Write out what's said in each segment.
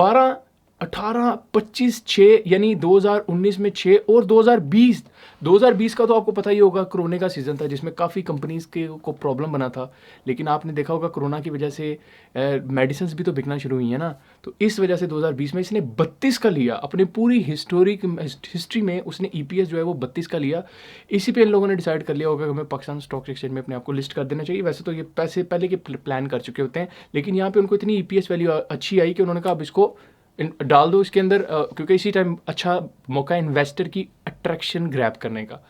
12 18, 25, 6 यानी 2019 में 6 और 2020 का तो आपको पता ही होगा, कोरोना का सीज़न था जिसमें काफ़ी कंपनीज़ को प्रॉब्लम बना था। लेकिन आपने देखा होगा कोरोना की वजह से मेडिसिन्स भी तो बिकना शुरू हुई हैं ना, तो इस वजह से 2020 में इसने 32 का लिया। अपनी पूरी हिस्ट्री में उसने EPS जो है वो 32 का लिया। इसी पे इन लोगों ने डिसाइड कर लिया होगा कि हमें पाकिस्तान स्टॉक एक्सचेंज में अपने आप को लिस्ट कर देना चाहिए। वैसे तो ये पैसे पहले के प्लान कर चुके होते हैं, लेकिन यहाँ पे उनको इतनी EPS वैल्यू अच्छी आई कि उन्होंने कहा अब इसको डाल दो इसके अंदर, क्योंकि इसी टाइम अच्छा मौका इन्वेस्टर की अट्रैक्शन ग्रैब करने का।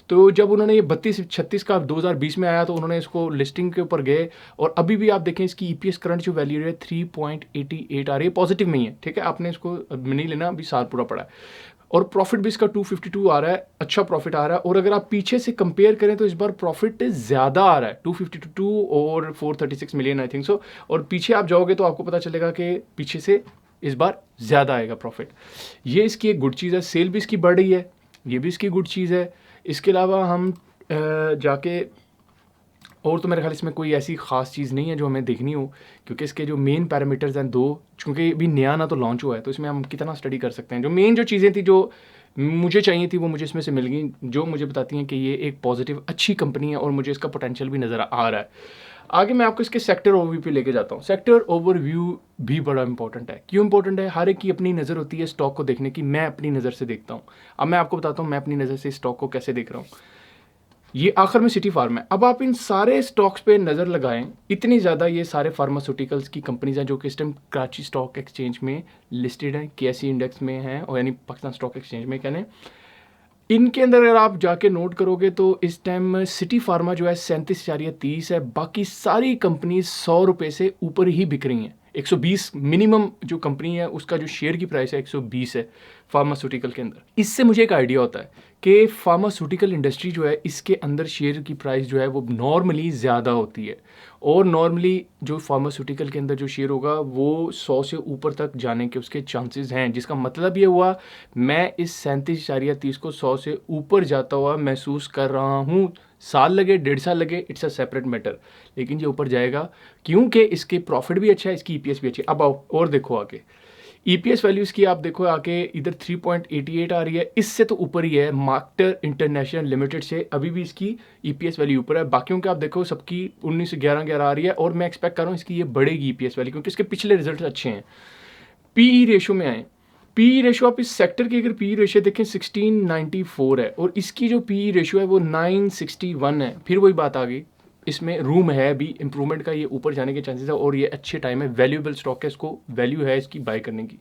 तो जब उन्होंने ये 32-36 का 2020 में आया तो उन्होंने इसको लिस्टिंग के ऊपर गए, और अभी भी आप देखें इसकी EPS करंट जो वैल्यू है 3.88 आ रही है, पॉजिटिव में ही है, ठीक है, आपने इसको नहीं लेना, अभी साल पूरा पड़ा है। और प्रॉफिट भी इसका 252 आ रहा है, अच्छा प्रॉफिट आ रहा है। और अगर आप पीछे से कंपेयर करें तो इस बार प्रॉफिट ज़्यादा आ रहा है, 252 और 436 मिलियन आई थिंक सो। और पीछे आप जाओगे तो आपको पता चलेगा कि पीछे से इस बार ज़्यादा आएगा प्रॉफिट। ये इसकी एक गुड चीज़ है। सेल भी इसकी बढ़ रही है, ये भी इसकी गुड चीज़ है। इसके अलावा हम जाके, और तो मेरे ख्याल इसमें कोई ऐसी ख़ास चीज़ नहीं है जो हमें देखनी हो, क्योंकि इसके जो मेन पैरामीटर्स हैं 2, चूँकि अभी नया ना तो लॉन्च हुआ है तो इसमें हम कितना स्टडी कर सकते हैं। जो मेन जो चीज़ें थी जो मुझे चाहिए थी वो मुझे इसमें से मिल गई, जो मुझे बताती हैं कि ये एक पॉजिटिव अच्छी कंपनी है और मुझे इसका पोटेंशियल भी नज़र आ रहा है। आगे मैं आपको इसके सेक्टर ओवरव्यू पे लेके जाता हूँ। सेक्टर ओवरव्यू भी बड़ा इंपॉर्टेंट है। क्यों इंपॉर्टेंट है? हर एक की अपनी नज़र होती है स्टॉक को देखने की। मैं अपनी नज़र से देखता हूँ। अब मैं आपको बताता हूँ मैं अपनी नज़र से स्टॉक को कैसे देख रहा हूँ। ये आखिर में सिटी फार्मा है। अब आप इन सारे स्टॉक्स पे नज़र लगाएं, इतनी ज़्यादा ये सारे फार्मास्यूटिकल्स की कंपनीज हैं जो कि इस टाइम कराची स्टॉक एक्सचेंज में लिस्टेड हैं, KSE इंडेक्स में हैं, और यानी पाकिस्तान स्टॉक एक्सचेंज में कहने। इनके अंदर अगर आप जाके नोट करोगे तो इस टाइम सिटी फार्मा जो है 37.30 है, बाकी सारी कंपनी 100 रुपये से ऊपर ही बिक रही हैं। 120 मिनिमम जो कंपनी है उसका जो शेयर की प्राइस है 120 है फार्मास्यूटिकल के अंदर। इससे मुझे एक आइडिया होता है कि फार्मास्यूटिकल इंडस्ट्री जो है इसके अंदर शेयर की प्राइस जो है वो नॉर्मली ज़्यादा होती है, और नॉर्मली जो फार्मास्यूटिकल के अंदर जो शेयर होगा वो 100 से ऊपर तक जाने के उसके चांसेस हैं। जिसका मतलब ये हुआ मैं इस 37.30 को 100 से ऊपर जाता हुआ महसूस कर रहा हूँ। साल लगे 1.5 साल लगे, इट्स अ सेपरेट मैटर, लेकिन ये ऊपर जाएगा क्योंकि इसके प्रॉफिट भी अच्छा है, इसकी EPS भी अच्छी है। अब आओ और देखो आगे EPS वैल्यूज़ की, आप देखो आके इधर 3.88 आ रही है, इससे तो ऊपर ही है। मार्क्टर इंटरनेशनल लिमिटेड से अभी भी इसकी EPS वैल्यू ऊपर है। बाकियों के आप देखो सबकी 19 से 11 आ रही है, और मैं एक्सपेक्ट कर रहा हूँ इसकी ये बढ़ेगी EPS वैल्यू, क्योंकि इसके पिछले रिजल्ट अच्छे हैं। PE रेशो में आए, PE रेशो आप इस सेक्टर की अगर PE रेशो देखें 1694 है, और इसकी जो PE रेशो है वो 961 है। फिर वही बात आ गई, इसमें रूम है भी इम्प्रूवमेंट का, ये ऊपर जाने के चांसेस है, और ये अच्छे टाइम है, वैल्यूएबल स्टॉक है, इसको वैल्यू है इसकी बाय करने की।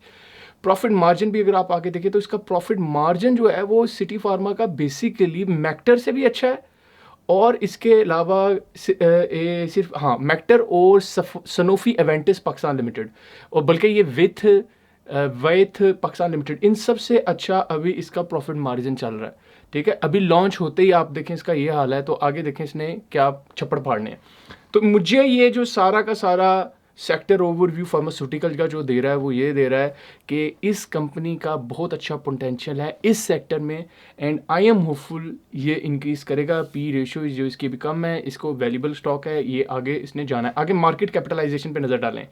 प्रॉफिट मार्जिन भी अगर आप आगे देखें तो इसका प्रॉफिट मार्जिन जो है वो सिटी फार्मा का बेसिकली मैक्टर से भी अच्छा है, और इसके अलावा सिर्फ हाँ मैक्टर और सनोफी एवेंटिस पाकिस्तान लिमिटेड, और बल्कि ये वैथ पाकिस्तान लिमिटेड, इन सब से अच्छा अभी इसका प्रॉफिट मार्जिन चल रहा है। ठीक है, अभी लॉन्च होते ही आप देखें इसका ये हाल है, तो आगे देखें इसने क्या छप्पड़ फाड़ने हैं। तो मुझे ये जो सारा का सारा सेक्टर ओवरव्यू फार्मास्यूटिकल का जो दे रहा है वो ये दे रहा है कि इस कंपनी का बहुत अच्छा पोटेंशियल है इस सेक्टर में, एंड आई एम होपफुल ये इंक्रीज़ करेगा। PE रेशियो जो इसकी भी कम है, इसको वैल्यूएबल स्टॉक है, ये आगे इसने जाना है। आगे मार्केट कैपिटलाइजेशन पे नज़र डालें।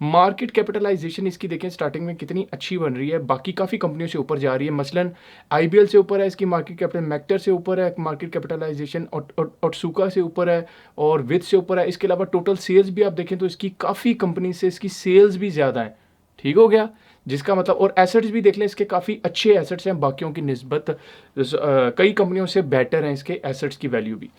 मार्केट कैपिटलाइजेशन इसकी देखें स्टार्टिंग में कितनी अच्छी बन रही है, बाकी काफ़ी कंपनियों से ऊपर जा रही है। मसलन IBL से ऊपर है इसकी मार्केट कैपिटल, मैक्टर से ऊपर है मार्केट कैपिटलाइजेशन, ओटसुका से ऊपर है, और विथ से ऊपर है। इसके अलावा टोटल सेल्स भी आप देखें तो इसकी काफ़ी कंपनी से इसकी सेल्स भी ज़्यादा हैं। ठीक हो गया, जिसका मतलब, और एसेट्स भी देख लें इसके काफ़ी अच्छे एसेट्स हैं, बाकियों की निस्बत कई कंपनियों से बेटर हैं इसके एसेट्स की वैल्यू भी।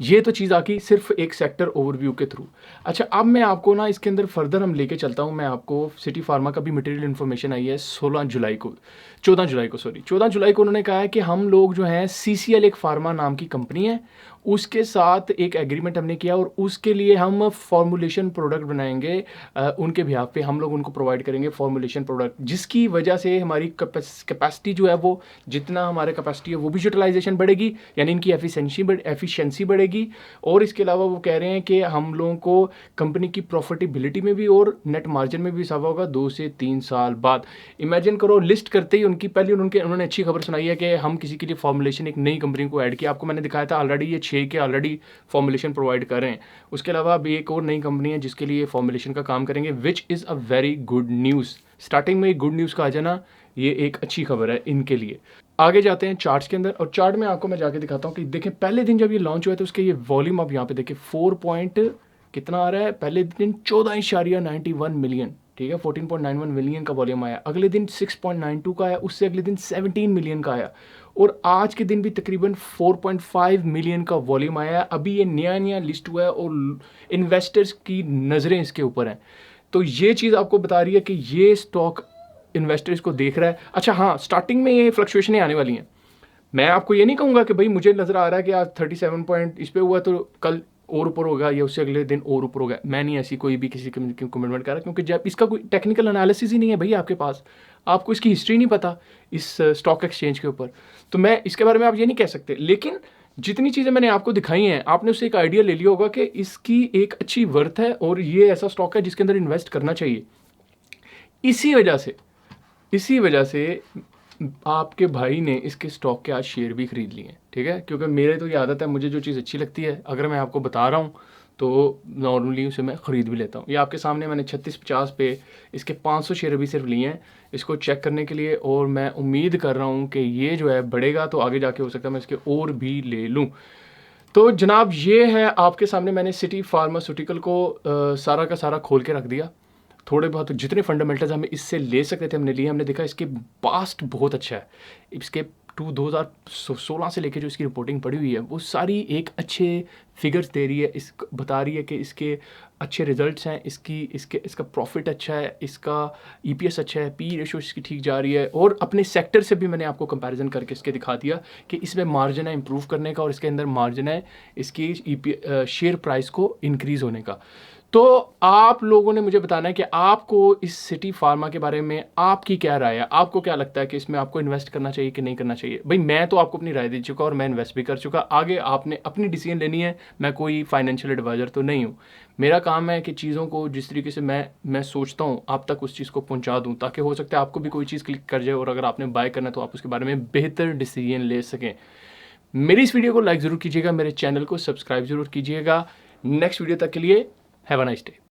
ये तो चीज़ आकी सिर्फ एक सेक्टर ओवरव्यू के थ्रू। अच्छा, अब मैं आपको ना इसके अंदर फर्दर हम लेके चलता हूँ। मैं आपको सिटी फार्मा का भी मटेरियल इन्फॉर्मेशन आई है 14 जुलाई को उन्होंने कहा है कि हम लोग जो हैं CCL एक फार्मा नाम की कंपनी है, उसके साथ एक एग्रीमेंट हमने किया, और उसके लिए हम फॉर्मुलेशन प्रोडक्ट बनाएंगे। उनके बिहाफ पे हम लोग उनको प्रोवाइड करेंगे फॉर्मुलेशन प्रोडक्ट, जिसकी वजह से हमारी कैपेसिटी जो है वो, जितना हमारे कैपेसिटी है वो भी यूटिलाइजेशन बढ़ेगी, यानी इनकी एफिशिएंसी बढ़ेगी। और इसके अलावा वो कह रहे हैं कि हम लोगों को कंपनी की प्रॉफिटेबिलिटी में भी और नेट मार्जिन में भी इजाफा होगा 2 से 3 साल बाद। इमेजिन करो, लिस्ट करते ही उनकी पहले उन्होंने अच्छी खबर सुनाई है कि हम किसी के लिए फॉर्मुलेशन एक नई कंपनी को ऐड किया। आपको मैंने दिखाया था ऑलरेडी ये 6 के ऑलरेडी फॉर्मुलेशन प्रोवाइड कर रहे हैं। उसके अलावा अभी एक और नई कंपनी है जिसके लिए फॉर्मुलेशन का काम करेंगे, which is a very good news. Starting में गुड न्यूज़ का आ जाना ये एक अच्छी खबर है इनके लिए। आगे जाते हैं चार्ट्स के अंदर, और चार्ट में आपको मैं जाके दिखाता हूँ कि देखें पहले दिन जब ये लॉन्च हुआ तो उसके ये वॉल्यूम आप यहाँ पे देखें 4 पॉइंट कितना आ रहा है, पहले दिन 14.91 मिलियन, ठीक है, 14.91 मिलियन का वॉल्यूम आया। अगले दिन 6.92 का आया, उससे अगले दिन 17 मिलियन का आया, और आज के दिन भी तकरीबन 4.5 मिलियन का वॉल्यूम आया है। अभी ये नया लिस्ट हुआ है और इन्वेस्टर्स की नज़रें इसके ऊपर हैं, तो ये चीज़ आपको बता रही है कि ये स्टॉक इन्वेस्टर्स को देख रहा है। अच्छा हाँ, स्टार्टिंग में ये फ्लक्चुएशनें आने वाली हैं। मैं आपको ये नहीं कहूँगा कि भाई मुझे नज़र आ रहा है कि आज 37 पॉइंट इस पे हुआ तो कल और ऊपर होगा या उससे अगले दिन और ऊपर होगा। मैं नहीं ऐसी कोई भी किसी कमिटमेंट कर रहा, क्योंकि जब इसका कोई टेक्निकल एनालिसिस ही नहीं है भाई आपके पास, आपको इसकी हिस्ट्री नहीं पता इस स्टॉक एक्सचेंज के ऊपर, तो मैं इसके बारे में आप ये नहीं कह सकते। लेकिन जितनी चीज़ें मैंने आपको दिखाई हैं, आपने उससे एक आइडिया ले लिया होगा कि इसकी एक अच्छी वर्थ है और ये ऐसा स्टॉक है जिसके अंदर इन्वेस्ट करना चाहिए। इसी वजह से आपके भाई ने इसके स्टॉक के आज शेयर भी खरीद लिए हैं, ठीक है, क्योंकि मेरे तो ये आदत है, मुझे जो चीज़ अच्छी लगती है अगर मैं आपको बता रहा हूँ तो नॉर्मली उसे मैं ख़रीद भी लेता हूँ। ये आपके सामने मैंने 36.50 पे इसके 500 शेयर भी सिर्फ लिए हैं इसको चेक करने के लिए, और मैं उम्मीद कर रहा हूँ कि ये जो है बढ़ेगा तो आगे जाके हो सकता है मैं इसके और भी ले लूँ। तो जनाब ये है आपके सामने, मैंने सिटी फार्मास्यूटिकल को सारा का सारा खोल के रख दिया। थोड़े बहुत जितने फंडामेंटल्स हमें इससे ले सकते थे हमने लिए, हमने देखा इसके पास्ट बहुत अच्छा है। इसके 2016 से लेके जो इसकी रिपोर्टिंग पड़ी हुई है वो सारी एक अच्छे फिगर्स दे रही है, इस बता रही है कि इसके अच्छे रिजल्ट्स हैं, इसका प्रॉफिट अच्छा है, इसका ईपीएस अच्छा है, पी रेशो इसकी ठीक जा रही है, और अपने सेक्टर से भी मैंने आपको कंपैरिजन करके इसके दिखा दिया कि इसमें मार्जिन है इंप्रूव करने का और इसके अंदर मार्जिन है इसकी शेयर प्राइस को इंक्रीज़ होने का। तो आप लोगों ने मुझे बताना है कि आपको इस सिटी फार्मा के बारे में आपकी क्या राय है, आपको क्या लगता है कि इसमें आपको इन्वेस्ट करना चाहिए कि नहीं करना चाहिए। भाई मैं तो आपको अपनी राय दे चुका और मैं इन्वेस्ट भी कर चुका, आगे आपने अपनी डिसीजन लेनी है। मैं कोई फाइनेंशियल एडवाइज़र तो नहीं हूँ, मेरा काम है कि चीज़ों को जिस तरीके से मैं सोचता हूँ आप तक उस चीज़ को पहुँचा दूँ, ताकि हो सकता है आपको भी कोई चीज़ क्लिक कर जाए और अगर आपने बाय करना है तो आप उसके बारे में बेहतर डिसीजन ले सकें। मेरी इस वीडियो को लाइक ज़रूर कीजिएगा, मेरे चैनल को सब्सक्राइब ज़रूर कीजिएगा। नेक्स्ट वीडियो तक के लिए हैव अ नाइस डे।